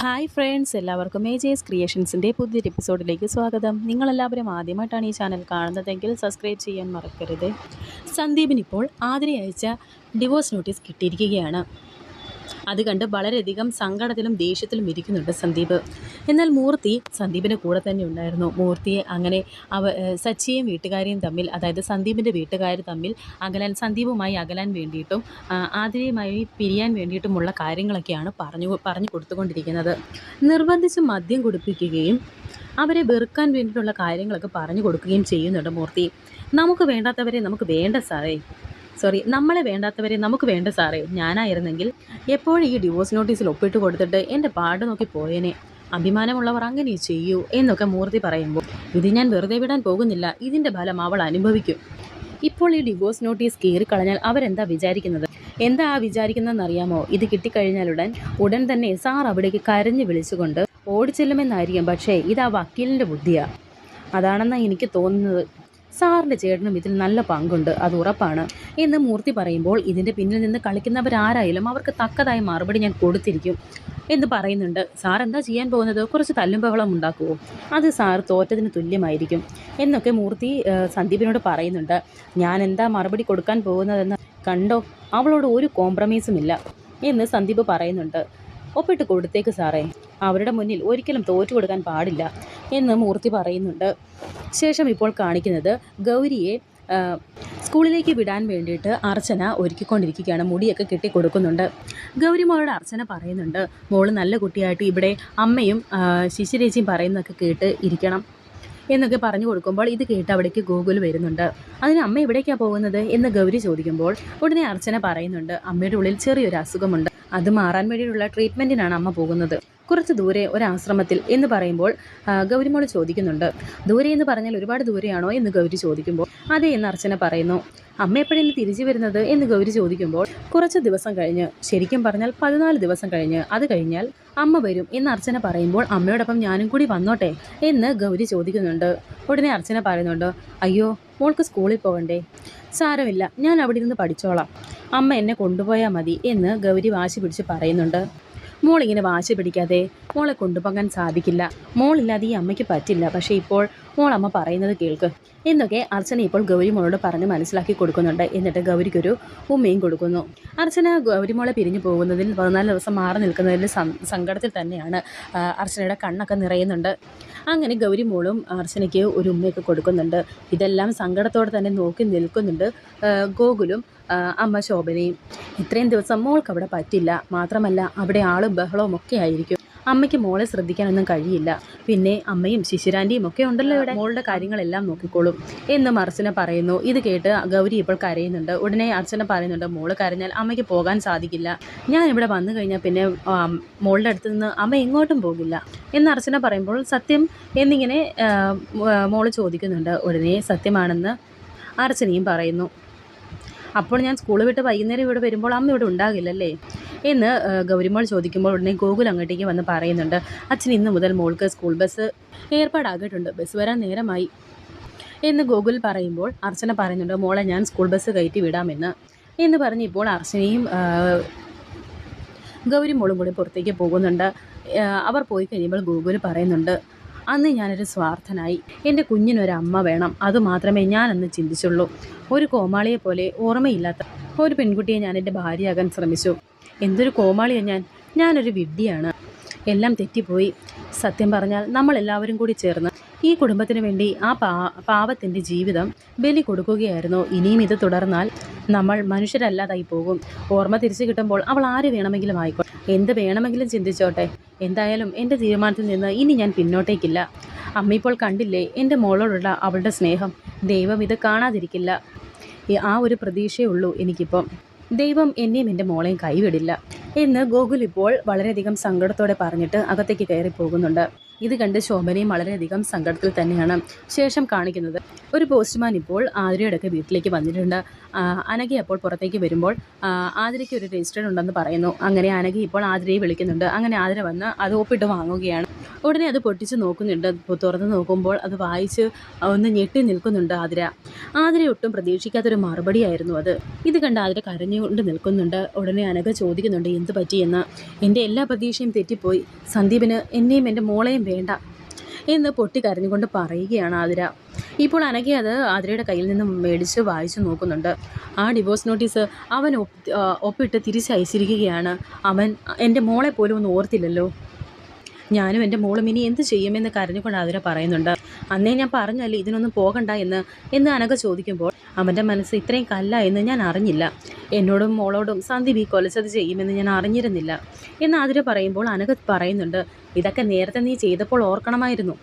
Hi friends, എല്ലാവർക്കും AJ's ക്രിയേഷൻസിൻ്റെ പുതിയൊരു എപ്പിസോഡിലേക്ക് സ്വാഗതം. നിങ്ങളെല്ലാവരും ആദ്യമായിട്ടാണ് ഈ ചാനൽ കാണുന്നതെങ്കിൽ സബ്സ്ക്രൈബ് ചെയ്യാൻ മറക്കരുത്. സന്ദീപിനിപ്പോൾ ആതിര അയച്ച ഡിവോഴ്സ് നോട്ടീസ് കിട്ടിയിരിക്കുകയാണ്. അത് കണ്ട് വളരെയധികം സങ്കടത്തിലും ദേഷ്യത്തിലും ഇരിക്കുന്നുണ്ട് സന്ദീപ്. എന്നാൽ മൂർത്തി സന്ദീപിൻ്റെ കൂടെ തന്നെ ഉണ്ടായിരുന്നു. മൂർത്തിയെ അങ്ങനെ സച്ചിയും വീട്ടുകാരെയും തമ്മിൽ, അതായത് സന്ദീപിൻ്റെ വീട്ടുകാർ തമ്മിൽ സന്ദീപുമായി അകലാൻ വേണ്ടിയിട്ടും ആതിരയുമായി പിരിയാൻ വേണ്ടിയിട്ടുമുള്ള കാര്യങ്ങളൊക്കെയാണ് പറഞ്ഞു കൊടുത്തുകൊണ്ടിരിക്കുന്നത്. നിർബന്ധിച്ച് മദ്യം കുടിപ്പിക്കുകയും അവരെ വെറുക്കാൻ വേണ്ടിയിട്ടുള്ള കാര്യങ്ങളൊക്കെ പറഞ്ഞു കൊടുക്കുകയും ചെയ്യുന്നുണ്ട് മൂർത്തി. നമ്മളെ വേണ്ടാത്തവരെ നമുക്ക് വേണ്ട സാറേ. ഞാനായിരുന്നെങ്കിൽ എപ്പോഴും ഈ ഡിവോഴ്സ് നോട്ടീസിൽ ഒപ്പിട്ട് കൊടുത്തിട്ട് എൻ്റെ പാട് നോക്കി പോയേനെ. അഭിമാനമുള്ളവർ അങ്ങനെ ചെയ്യൂ എന്നൊക്കെ മൂർത്തി പറയുമ്പോൾ, ഇത് ഞാൻ വെറുതെ വിടാൻ പോകുന്നില്ല, ഇതിൻ്റെ ഫലം അവൾ അനുഭവിക്കും. ഇപ്പോൾ ഈ ഡിവോഴ്സ് നോട്ടീസ് കീറിക്കളഞ്ഞാൽ അവരെന്താ വിചാരിക്കുന്നത്? എന്താ വിചാരിക്കുന്നതെന്നറിയാമോ? ഇത് കിട്ടിക്കഴിഞ്ഞാൽ ഉടൻ തന്നെ സാർ അവിടേക്ക് കരഞ്ഞു വിളിച്ചുകൊണ്ട് ഓടിച്ചെല്ലുമെന്നായിരിക്കും. പക്ഷേ ഇത് ആ വക്കീലിൻ്റെ ബുദ്ധിയാണ്. അതാണെന്നാണ് എനിക്ക് തോന്നുന്നത്. സാറിൻ്റെ ചേട്ടനും ഇതിൽ നല്ല പങ്കുണ്ട്, അത് ഉറപ്പാണ് എന്ന് മൂർത്തി പറയുമ്പോൾ, ഇതിൻ്റെ പിന്നിൽ നിന്ന് കളിക്കുന്നവരാരായാലും അവർക്ക് തക്കതായ മറുപടി ഞാൻ കൊടുത്തിരിക്കും എന്ന് പറയുന്നുണ്ട്. സാർ എന്താ ചെയ്യാൻ പോകുന്നത്? കുറച്ച് തല്ലും ബഹളം ഉണ്ടാക്കുമോ? അത് സാർ തോറ്റതിന് തുല്യമായിരിക്കും എന്നൊക്കെ മൂർത്തി സന്ദീപിനോട് പറയുന്നുണ്ട്. ഞാൻ എന്താ മറുപടി കൊടുക്കാൻ പോകുന്നതെന്ന് കണ്ടോ, അവളോട് ഒരു കോംപ്രമൈസും ഇല്ല എന്ന് സന്ദീപ് പറയുന്നുണ്ട്. ഒപ്പിട്ട് കൊടുത്തേക്ക് സാറേ, അവരുടെ മുന്നിൽ ഒരിക്കലും തോറ്റു കൊടുക്കാൻ പാടില്ല എന്ന് മൂർത്തി പറയുന്നുണ്ട്. ശേഷം ഇപ്പോൾ കാണിക്കുന്നത് ഗൗരിയെ സ്കൂളിലേക്ക് വിടാൻ വേണ്ടിയിട്ട് അർച്ചന ഒരുക്കിക്കൊണ്ടിരിക്കുകയാണ്. മുടിയൊക്കെ കെട്ടി കൊടുക്കുന്നുണ്ട്. ഗൗരി മോളോട് അർച്ചന പറയുന്നുണ്ട്, മോള് നല്ല കുട്ടിയായിട്ട് ഇവിടെ അമ്മയും ശിശിരേച്ചിയും പറയുന്നതൊക്കെ കേട്ട് ഇരിക്കണം എന്നൊക്കെ പറഞ്ഞു കൊടുക്കുമ്പോൾ, ഇത് കേട്ട് അവിടേക്ക് ഗോകുൽ വരുന്നുണ്ട്. അതിന് അമ്മ എവിടേക്കാണ് പോകുന്നത് എന്ന് ഗൗരി ചോദിക്കുമ്പോൾ ഉടനെ അർച്ചന പറയുന്നുണ്ട്, അമ്മയുടെ ഉള്ളിൽ ചെറിയൊരു അസുഖമുണ്ട്, അത് മാറാൻ വേണ്ടിയിട്ടുള്ള ട്രീറ്റ്മെൻറ്റിനാണ് അമ്മ പോകുന്നത്, കുറച്ച് ദൂരെ ഒരാശ്രമത്തിൽ എന്ന് പറയുമ്പോൾ ഗൗരിമോൾ ചോദിക്കുന്നുണ്ട്, ദൂരെ എന്ന് പറഞ്ഞാൽ ഒരുപാട് ദൂരെയാണോ എന്ന് ഗൗരി ചോദിക്കുമ്പോൾ, അതെ എന്ന് അർച്ചന പറയുന്നു. അമ്മ എപ്പോഴാണ് തിരിച്ചു വരുന്നത് എന്ന് ഗൗരി ചോദിക്കുമ്പോൾ, കുറച്ച് ദിവസം കഴിഞ്ഞ്, ശരിക്കും പറഞ്ഞാൽ 14 ദിവസം കഴിഞ്ഞ്, അത് കഴിഞ്ഞാൽ അമ്മ വരും എന്ന് അർച്ചന പറയുമ്പോൾ, അമ്മയോടൊപ്പം ഞാനും കൂടി വന്നോട്ടെ എന്ന് ഗൗരി ചോദിക്കുന്നുണ്ട്. ഉടനെ അർച്ചന പറയുന്നുണ്ട്, അയ്യോ മോൾക്ക് സ്കൂളിൽ പോകണ്ടേ? സാരമില്ല, ഞാൻ അവിടെ ഇരുന്ന് പഠിച്ചോളാം, അമ്മ എന്നെ കൊണ്ടുപോയാൽ മതി എന്ന് ഗൗരി വാശി പിടിച്ച് പറയുന്നുണ്ട്. മോളിങ്ങനെ വാശി പിടിക്കാതെ, മോളെ കൊണ്ടുപോകാൻ സാധിക്കില്ല, മോളില്ലാതെ ഈ അമ്മയ്ക്ക് പറ്റില്ല, പക്ഷേ ഇപ്പോൾ മോളമ്മ പറയുന്നത് കേൾക്ക് എന്നൊക്കെ അർച്ചന ഇപ്പോൾ ഗൗരി മോളോട് പറഞ്ഞ് മനസ്സിലാക്കി കൊടുക്കുന്നുണ്ട്. എന്നിട്ട് ഗൗരിക്കൊരു ഉമ്മയും കൊടുക്കുന്നു. അർച്ചന ഗൗരിമോളെ പിരിഞ്ഞു പോകുന്നതിൽ 14 ദിവസം മാറി നിൽക്കുന്നതിൽ സങ്കടത്തിൽ തന്നെയാണ്. അർച്ചനയുടെ കണ്ണൊക്കെ നിറയുന്നുണ്ട്. അങ്ങനെ ഗൗരി മോളും അർച്ചനയ്ക്ക് ഒരു ഉമ്മയൊക്കെ കൊടുക്കുന്നുണ്ട്. ഇതെല്ലാം സങ്കടത്തോടെ തന്നെ നോക്കി നിൽക്കുന്നുണ്ട് ഗോകുലും അമ്മ ശോഭനയും. ഇത്രയും ദിവസം മോൾക്ക് അവിടെ പറ്റില്ല, മാത്രമല്ല അവിടെ ആളും ബഹളവും ഒക്കെ ആയിരിക്കും, അമ്മയ്ക്ക് മോളെ ശ്രദ്ധിക്കാനൊന്നും കഴിയില്ല, പിന്നെ അമ്മയും ശിശിരാൻ്റെയും ഒക്കെ ഉണ്ടല്ലോ ഇവിടെ, മോളുടെ കാര്യങ്ങളെല്ലാം നോക്കിക്കോളും എന്നും അർച്ചന പറയുന്നു. ഇത് കേട്ട് ഗൗരി ഇപ്പോൾ കരയുന്നുണ്ട്. ഉടനെ അർച്ചന പറയുന്നുണ്ട്, മോള് കരഞ്ഞാൽ അമ്മയ്ക്ക് പോകാൻ സാധിക്കില്ല, ഞാൻ ഇവിടെ വന്നു കഴിഞ്ഞാൽ പിന്നെ മോളുടെ അടുത്ത് നിന്ന് അമ്മ എങ്ങോട്ടും പോകില്ല എന്ന് അർച്ചന പറയുമ്പോൾ, സത്യം എന്നിങ്ങനെ മോള് ചോദിക്കുന്നുണ്ട്. ഉടനെ സത്യമാണെന്ന് അർച്ചനയും പറയുന്നു. അപ്പോൾ ഞാൻ സ്കൂൾ വിട്ട് വൈകുന്നേരം ഇവിടെ വരുമ്പോൾ അമ്മ ഇവിടെ ഉണ്ടാകില്ലല്ലേ എന്ന് ഗൗരിമോൾ ചോദിക്കുമ്പോൾ, ഉടനെ ഗോകുൽ അങ്ങോട്ടേക്ക് വന്ന് പറയുന്നുണ്ട്, അച്ഛൻ ഇന്ന് മുതൽ മോൾക്ക് സ്കൂൾ ബസ് ഏർപ്പാടാക്കിയിട്ടുണ്ട്, ബസ് വരാൻ നേരമായി എന്ന് ഗോകുൽ പറയുമ്പോൾ അർച്ചന പറയുന്നുണ്ട്, മോളെ ഞാൻ സ്കൂൾ ബസ് കയറ്റി വിടാമെന്ന് എന്ന് പറഞ്ഞ് ഇപ്പോൾ അർച്ചനയും ഗൗരിമോളും കൂടി പുറത്തേക്ക് പോകുന്നുണ്ട്. അവർ പോയി കഴിയുമ്പോൾ ഗോകുൽ പറയുന്നുണ്ട്, അന്ന് ഞാനൊരു സ്വാർത്ഥനായി, എൻ്റെ കുഞ്ഞിനൊരമ്മ വേണം, അതുമാത്രമേ ഞാനന്ന് ചിന്തിച്ചുള്ളൂ. ഒരു കോമാളിയെ പോലെ ഓർമ്മയില്ലാത്ത ഒരു പെൺകുട്ടിയെ ഞാൻ എൻ്റെ ഭാര്യയാകാൻ ശ്രമിച്ചു. എന്തൊരു കോമാളിയാണ് ഞാനൊരു വിഡ്ഢിയാണ്, എല്ലാം തെറ്റിപ്പോയി. സത്യം പറഞ്ഞാൽ നമ്മളെല്ലാവരും കൂടി ചേർന്ന് ഈ കുടുംബത്തിന് വേണ്ടി ആ പാവത്തിൻ്റെ ജീവിതം ബലി കൊടുക്കുകയായിരുന്നു. ഇനിയും ഇത് തുടർന്നാൽ നമ്മൾ മനുഷ്യരല്ലാതായി പോകും. ഓർമ്മ തിരിച്ചു കിട്ടുമ്പോൾ അവൾ ആര് വേണമെങ്കിലും ആയിക്കോട്ടെ, എന്ത് വേണമെങ്കിലും ചിന്തിച്ചോട്ടെ, എന്തായാലും എൻ്റെ തീരുമാനത്തിൽ നിന്ന് ഇനി ഞാൻ പിന്നോട്ടേക്കില്ല. അമ്മ ഇപ്പോൾ കണ്ടില്ലേ എൻ്റെ മോളോടുള്ള അവളുടെ സ്നേഹം, ദൈവം ഇത് കാണാതിരിക്കില്ല, ആ ഒരു പ്രതീക്ഷയേ ഉള്ളൂ എനിക്കിപ്പം. ദൈവം എന്നെയും എൻ്റെ മോളെയും കൈവിടില്ല എന്ന് ഗോകുൽ ഇപ്പോൾ വളരെയധികം സങ്കടത്തോടെ പറഞ്ഞിട്ട് അകത്തേക്ക് കയറി പോകുന്നുണ്ട്. ഇത് കണ്ട് ശോഭനയും വളരെയധികം സങ്കടത്തിൽ തന്നെയാണ്. ശേഷം കാണിക്കുന്നത് ഒരു പോസ്റ്റ്മാൻ ഇപ്പോൾ ആതിരയുടെയൊക്കെ വീട്ടിലേക്ക് വന്നിട്ടുണ്ട്. അനഘ അപ്പോൾ പുറത്തേക്ക് വരുമ്പോൾ ആതിരയ്ക്ക് ഒരു രജിസ്റ്റർ ഉണ്ടെന്ന് പറയുന്നു. അങ്ങനെ അനഘ ഇപ്പോൾ ആതിരയെ വിളിക്കുന്നുണ്ട്. അങ്ങനെ ആതിര വന്ന് അത് ഒപ്പിട്ട് വാങ്ങുകയാണ്. ഉടനെ അത് പൊട്ടിച്ച് നോക്കുന്നുണ്ട്. തുറന്ന് നോക്കുമ്പോൾ അത് വായിച്ച് ഒന്ന് ഞെട്ടി നിൽക്കുന്നുണ്ട് ആതിര. ആതിര ഒട്ടും പ്രതീക്ഷിക്കാത്തൊരു മറുപടിയായിരുന്നു അത്. ഇത് കണ്ട് ആതിര കരഞ്ഞുകൊണ്ട് നിൽക്കുന്നുണ്ട്. ഉടനെ അനഘ ചോദിക്കുന്നുണ്ട് എന്ത് പറ്റിയെന്ന്. എൻ്റെ എല്ലാ പ്രതീക്ഷയും തെറ്റിപ്പോയി. സന്ദീപിന് എന്നെയും എൻ്റെ മോളെയും വേണ്ട എന്ന് പൊട്ടിക്കരഞ്ഞുകൊണ്ട് പറയുകയാണ് ആതിര. ഇപ്പോൾ അനഘ അത് ആതിരയുടെ കയ്യിൽ നിന്നും മേടിച്ച് വായിച്ചു നോക്കുന്നുണ്ട്. ആ ഡിവോഴ്സ് നോട്ടീസ് അവൻ ഒപ്പിട്ട് തിരിച്ചയച്ചിരിക്കുകയാണ്. അവൻ എൻ്റെ മോളെ പോലും ഒന്നും ഓർത്തില്ലല്ലോ. ഞാനും എൻ്റെ മോളും ഇനി എന്ത് ചെയ്യുമെന്ന് കരഞ്ഞുകൊണ്ട് ആതിര പറയുന്നുണ്ട്. അന്നേ ഞാൻ പറഞ്ഞല്ലേ ഇതിനൊന്നും പോകണ്ട എന്ന് അനഘ ചോദിക്കുമ്പോൾ അവൻ്റെ മനസ്സ് ഇത്രയും കല്ല എന്ന് ഞാൻ അറിഞ്ഞില്ല. എന്നോടും മോളോടും സന്ദീപ് ഈ കൊലച്ചത് ചെയ്യുമെന്ന് ഞാൻ അറിഞ്ഞിരുന്നില്ല എന്ന് ആതിര പറയുമ്പോൾ അനഘ പറയുന്നുണ്ട് ഇതൊക്കെ നേരത്തെ നീ ചെയ്തപ്പോൾ ഓർക്കണമായിരുന്നു.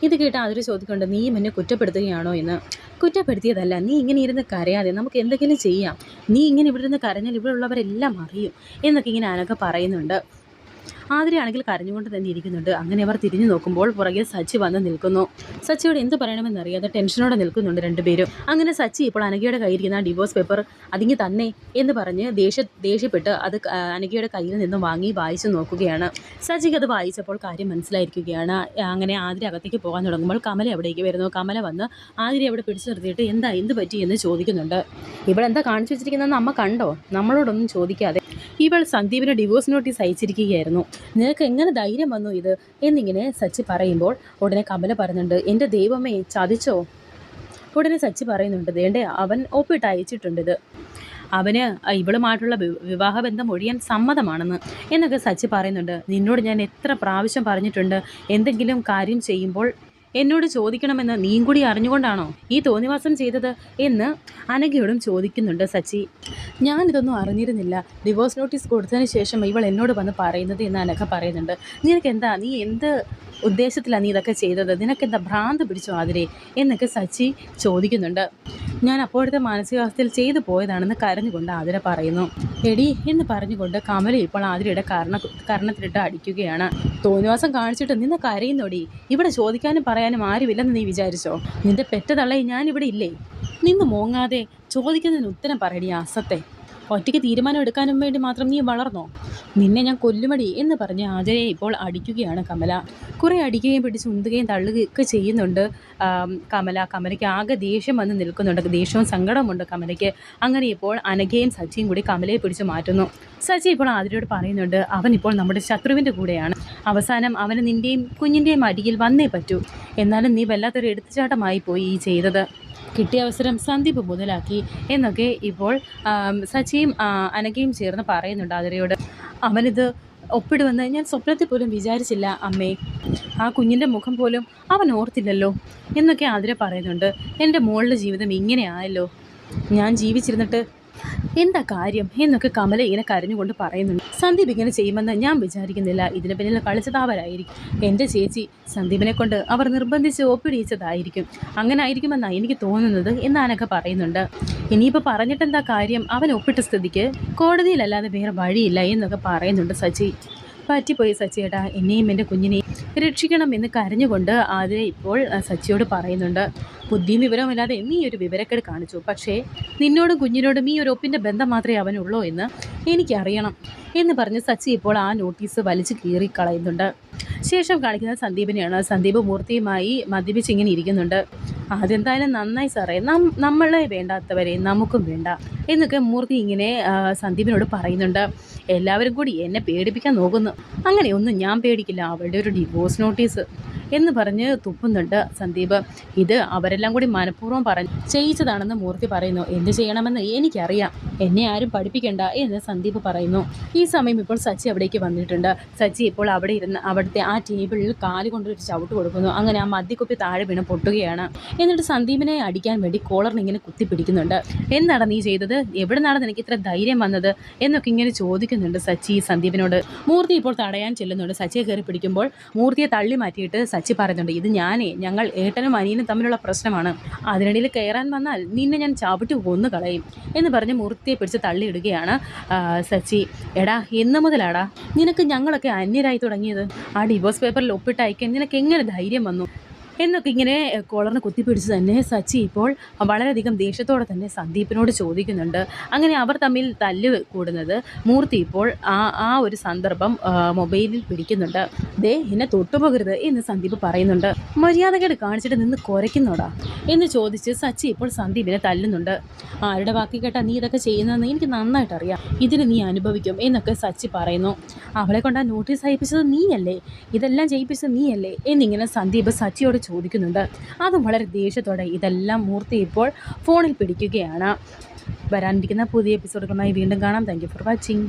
ഇത് കേട്ട് ആതിര ചോദിക്കുന്നുണ്ട് നീ എന്നെ കുറ്റപ്പെടുത്തുകയാണോ എന്ന്. കുറ്റപ്പെടുത്തിയതല്ല, നീ ഇങ്ങനെ ഇരുന്ന് കരയാതെ നമുക്ക് എന്തെങ്കിലും ചെയ്യാം. നീ ഇങ്ങനെ ഇവിടെ ഇരുന്ന് കരഞ്ഞാൽ ഇവിടെ ഉള്ളവരെല്ലാം അറിയും എന്നൊക്കെ ഇങ്ങനെ അനഘ പറയുന്നുണ്ട്. ആതിരയാണെങ്കിൽ കരഞ്ഞുകൊണ്ട് തന്നെ ഇരിക്കുന്നുണ്ട്. അങ്ങനെ അവർ തിരിഞ്ഞു നോക്കുമ്പോൾ പുറകിൽ സച്ചി വന്ന് നിൽക്കുന്നു. സച്ചിയോട് എന്ത് പറയണമെന്നറിയാതെ ടെൻഷനോടെ നിൽക്കുന്നുണ്ട് രണ്ടുപേരും. അങ്ങനെ സച്ചി ഇപ്പോൾ അനഘയുടെ കയ്യിരിക്കുന്ന ഡിവോഴ്സ് പേപ്പർ അതിങ്ങി തന്നെ എന്ന് പറഞ്ഞ് ദേഷ്യപ്പെട്ട് അത് അനഘയുടെ കയ്യിൽ നിന്നും വാങ്ങി വായിച്ചു നോക്കുകയാണ്. സച്ചിക്ക് അത് വായിച്ചപ്പോൾ കാര്യം മനസ്സിലായിരിക്കുകയാണ്. അങ്ങനെ ആതിര അകത്തേക്ക് പോകാൻ തുടങ്ങുമ്പോൾ കമല അവിടേക്ക് വരുന്നു. കമല വന്ന് ആതിര അവിടെ പിടിച്ചു നിർത്തിയിട്ട് എന്ത് പറ്റി എന്ന് ചോദിക്കുന്നുണ്ട്. ഇവിടെ എന്താ കാണിച്ചു വെച്ചിരിക്കുന്നതെന്ന് അമ്മ കണ്ടോ? നമ്മളോടൊന്നും ചോദിക്കാതെ ഇവൾ സന്ദീപിന് ഡിവോഴ്സ് നോട്ടീസ് അയച്ചിരിക്കുകയായിരുന്നു. നിനക്ക് എങ്ങനെ ധൈര്യം വന്നു ഇത് എന്നിങ്ങനെ സച്ചി പറയുമ്പോൾ ഉടനെ കമല പറയുന്നുണ്ട് എൻ്റെ ദൈവമേ ചതിച്ചോ? ഉടനെ സച്ചി പറയുന്നുണ്ട് ദേണ്ടേ അവൻ ഒപ്പിട്ട് അയച്ചിട്ടുണ്ട് ഇത്. അവന് ഇവളുമായിട്ടുള്ള വിവാഹബന്ധം ഒഴിയാൻ സമ്മതമാണെന്ന് എന്നൊക്കെ സച്ചി പറയുന്നുണ്ട്. നിന്നോട് ഞാൻ എത്ര പ്രാവശ്യം പറഞ്ഞിട്ടുണ്ട് എന്തെങ്കിലും കാര്യം ചെയ്യുമ്പോൾ എന്നോട് ചോദിക്കണമെന്ന് നീയും കൂടി അറിഞ്ഞുകൊണ്ടാണോ ഈ തോന്നിവാസം ചെയ്തത് എന്ന് അനഘയോടും ചോദിക്കുന്നുണ്ട് സച്ചി. ഞാനിതൊന്നും അറിഞ്ഞിരുന്നില്ല. ഡിവോഴ്സ് നോട്ടീസ് കൊടുത്തതിന് ശേഷം ഇവൾ എന്നോട് വന്ന് പറയുന്നത് എന്ന് അനഘ പറയുന്നുണ്ട്. നീ എന്ത് ഉദ്ദേശത്തിലാണ് നീ ഇതൊക്കെ ചെയ്തത്? നിനക്കെന്താ ഭ്രാന്ത് പിടിച്ചോ ആതിരെ എന്നൊക്കെ സച്ചി ചോദിക്കുന്നുണ്ട്. ഞാൻ അപ്പോഴത്തെ മാനസികാവസ്ഥയിൽ ചെയ്തു പോയതാണെന്ന് കരഞ്ഞുകൊണ്ട് ആതിര പറയുന്നു. എടി എന്ന് പറഞ്ഞുകൊണ്ട് കമല ഇപ്പോൾ ആതിരയുടെ കർണത്തിലിട്ട് അടിക്കുകയാണ്. തോന്നിവാസം കാണിച്ചിട്ട് നിന്നെ കരയുന്നോടി. ഇവിടെ ചോദിക്കാനും പറയാനും ആരുമില്ലെന്ന് നീ വിചാരിച്ചോ? നിന്റെ പെറ്റ തള്ളയെ ഞാനിവിടെ ഇല്ലേ? നിന്ന് മോങ്ങാതെ ചോദിക്കുന്നതിന് ഉത്തരം പറയടി അസത്തെ. ഒറ്റയ്ക്ക് തീരുമാനം എടുക്കാനും വേണ്ടി മാത്രം നീ വളർന്നോ? നിന്നെ ഞാൻ കൊല്ലുമടി എന്ന് പറഞ്ഞ് ആതിരയെ ഇപ്പോൾ അടിക്കുകയാണ് കമല. കുറേ അടിക്കുകയും പിടിച്ച് ഉന്തുകയും തള്ളുകയൊക്കെ ചെയ്യുന്നുണ്ട് കമലയ്ക്ക് ആകെ ദേഷ്യം വന്ന് നിൽക്കുന്നുണ്ട്. ദേഷ്യവും സങ്കടമുണ്ട് കമലയ്ക്ക്. അങ്ങനെ ഇപ്പോൾ അനഘയും സച്ചിയും കൂടി കമലയെ പിടിച്ച് മാറ്റുന്നു. സച്ചി ഇപ്പോൾ ആതിരയോട് പറയുന്നുണ്ട് അവൻ ഇപ്പോൾ നമ്മുടെ ശത്രുവിൻ്റെ കൂടെയാണ്. അവസാനം അവന് നിൻ്റെയും കുഞ്ഞിൻ്റെയും അടിയിൽ വന്നേ പറ്റൂ. എന്നാലും നീ വല്ലാത്തൊരു എടുത്തുചാട്ടമായി പോയി ഈ ചെയ്തത്. കിട്ടിയ അവസരം സന്ദീപ് മുതലാക്കി എന്നൊക്കെ ഇപ്പോൾ സച്ചിയും അനഘയും ചേർന്ന് പറയുന്നുണ്ട് ആതിരയോട്. അവനിത് ഒപ്പിടുമെന്ന് ഞാൻ സ്വപ്നത്തിൽ പോലും വിചാരിച്ചില്ല അമ്മേ. ആ കുഞ്ഞിൻ്റെ മുഖം പോലും അവൻ ഓർത്തില്ലല്ലോ എന്നൊക്കെ ആതിര പറയുന്നുണ്ട്. എൻ്റെ മോളുടെ ജീവിതം ഇങ്ങനെ ആയല്ലോ. ഞാൻ ജീവിച്ചിരുന്നിട്ട് എന്താ കാര്യം എന്നൊക്കെ കമല ഇങ്ങനെ കരഞ്ഞുകൊണ്ട് പറയുന്നുണ്ട്. സന്ദീപ് ഇങ്ങനെ ചെയ്യുമെന്ന് ഞാൻ വിചാരിക്കുന്നില്ല. ഇതിന് പിന്നിൽ കളിച്ചത് അവരായിരിക്കും. എൻ്റെ ചേച്ചി സന്ദീപിനെ കൊണ്ട് അവർ നിർബന്ധിച്ച് ഒപ്പിടിയിച്ചതായിരിക്കും. അങ്ങനെ ആയിരിക്കുമെന്നാണ് എനിക്ക് തോന്നുന്നത് എന്നൊക്കെ പറയുന്നുണ്ട്. ഇനിയിപ്പോൾ പറഞ്ഞിട്ടെന്താ കാര്യം? അവൻ ഒപ്പിട്ട സ്ഥിതിക്ക് കോടതിയിലല്ലാതെ വേറെ വഴിയില്ല എന്നൊക്കെ പറയുന്നുണ്ട് സച്ചി. പറ്റിപ്പോയി സച്ചിയേട്ടാ, എന്നെയും എൻ്റെ കുഞ്ഞിനെയും രക്ഷിക്കണം എന്ന് കരഞ്ഞുകൊണ്ട് ആതിര ഇപ്പോൾ സച്ചിയോട് പറയുന്നുണ്ട്. ബുദ്ധിയും വിവരവുമില്ലാതെ നീ ഒരു വിവരക്കേട് കാണിച്ചു. പക്ഷേ നിന്നോടും കുഞ്ഞിനോടും ഈ ഒരു ഒപ്പിൻ്റെ ബന്ധം മാത്രമേ അവനുള്ളൂ എന്ന് എനിക്കറിയണം എന്ന് പറഞ്ഞ് സച്ചി ഇപ്പോൾ ആ നോട്ടീസ് വലിച്ചു കീറിക്കളയുന്നുണ്ട്. ശേഷം കാണിക്കുന്നത് സന്ദീപിനെയാണ്. സന്ദീപ് മൂർത്തിയുമായി മദ്യപിച്ച് ഇങ്ങനെ ഇരിക്കുന്നുണ്ട്. അതെന്തായാലും നന്നായി സാറേ, നമ്മളെ വേണ്ടാത്തവരെ നമുക്കും വേണ്ട എന്നൊക്കെ മൂർത്തി ഇങ്ങനെ സന്ദീപിനോട് പറയുന്നുണ്ട്. എല്ലാവരും കൂടി എന്നെ പേടിപ്പിക്കാൻ നോക്കുന്നു. അങ്ങനെയൊന്നും ഞാൻ പേടിക്കില്ല. അവളുടെ ഒരു ഡിവോഴ്സ് നോട്ടീസ് എന്ന് പറഞ്ഞ് തുപ്പുന്നുണ്ട് സന്ദീപ്. ഇത് അവരെല്ലാം കൂടി മനഃപൂർവ്വം പറഞ്ഞ് ചെയ്യിച്ചതാണെന്ന് മൂർത്തി പറയുന്നു. എന്ത് ചെയ്യണമെന്ന് എനിക്കറിയാം, എന്നെ ആരും പഠിപ്പിക്കണ്ട എന്ന് സന്ദീപ് പറയുന്നു. ഈ സമയം ഇപ്പോൾ സച്ചി അവിടേക്ക് വന്നിട്ടുണ്ട്. സച്ചി ഇപ്പോൾ അവിടെ ഇരുന്ന് അവിടുത്തെ ആ ടേബിളിൽ കാല് കൊണ്ടൊരു ചവിട്ട് കൊടുക്കുന്നു. അങ്ങനെ ആ മദ്യക്കുപ്പി താഴെ വീണ് പൊട്ടുകയാണ്. എന്നിട്ട് സന്ദീപിനെ അടിക്കാൻ വേണ്ടി കോളറിന് ഇങ്ങനെ കുത്തിപ്പിടിക്കുന്നുണ്ട്. എന്താണ് നീ ചെയ്തത്? എവിടെ നിന്നാണ് നിനക്ക് ഇത്ര ധൈര്യം വന്നത് എന്നൊക്കെ ഇങ്ങനെ ചോദിക്കുന്നുണ്ട് സച്ചി സന്ദീപിനോട്. മൂർത്തി ഇപ്പോൾ തടയാൻ ചെല്ലുന്നുണ്ട്. സച്ചിയെ കയറി പിടിക്കുമ്പോൾ മൂർത്തിയെ തള്ളി മാറ്റിയിട്ട് സച്ചി സച്ചി പറയുന്നുണ്ട്, ഇത് ഞങ്ങൾ ഏട്ടനും അനിയനും തമ്മിലുള്ള പ്രശ്നമാണ്. അതിനിടയിൽ കയറാൻ വന്നാൽ നിന്നെ ഞാൻ ചവിട്ടി കൊന്നു കളയും എന്ന് പറഞ്ഞ് മൂർത്തിയെ പിടിച്ച് തള്ളിയിടുകയാണ് സച്ചി. എടാ, എന്ന് മുതലാടാ നിനക്ക് ഞങ്ങളൊക്കെ അന്യരായി തുടങ്ങിയത്? ആ ഡിവോഴ്സ് പേപ്പറിൽ ഒപ്പിട്ട് അയക്കാൻ നിനക്ക് എങ്ങനെ ധൈര്യം വന്നു എന്നൊക്കെ ഇങ്ങനെ കോളറിന് കുത്തിപ്പിടിച്ച് തന്നെ സച്ചി ഇപ്പോൾ വളരെയധികം ദേഷ്യത്തോടെ തന്നെ സന്ദീപിനോട് ചോദിക്കുന്നുണ്ട്. അങ്ങനെ അവർ തമ്മിൽ തല്ല് കൂടുന്നത് മൂർത്തി ഇപ്പോൾ ആ ഒരു സന്ദർഭം മൊബൈലിൽ പിടിക്കുന്നുണ്ട്. ദേ, എന്നെ തൊട്ടുപോകരുത് എന്ന് സന്ദീപ് പറയുന്നുണ്ട്. മര്യാദകേട് കാണിച്ചിട്ട് നിന്ന് കുരയ്ക്കുന്നോടാ എന്ന് ചോദിച്ച് സച്ചി ഇപ്പോൾ സന്ദീപിനെ തല്ലുന്നുണ്ട്. ആരുടെ വാക്കി കേട്ടാ നീ ഇതൊക്കെ ചെയ്യുന്നതെന്ന് എനിക്ക് നന്നായിട്ട് അറിയാം, ഇതിന് നീ അനുഭവിക്കും എന്നൊക്കെ സച്ചി പറയുന്നു. അവളെ കൊണ്ട് ആ നോട്ടീസ് അയപ്പിച്ചത് നീയല്ലേ, ഇതെല്ലാം ചെയ്യിപ്പിച്ചത് നീയല്ലേ എന്നിങ്ങനെ സന്ദീപ് സച്ചിയോട് ചോദിക്കുന്നുണ്ട്. അതും വളരെ ദേഷ്യത്തോടെ ഇതെല്ലാം മൂർത്തി ഇപ്പോൾ ഫോണിൽ പിടിക്കുകയാണ്. വരാനിരിക്കുന്ന പുതിയ എപ്പിസോഡുകളുമായി വീണ്ടും കാണാം. Thank you for watching.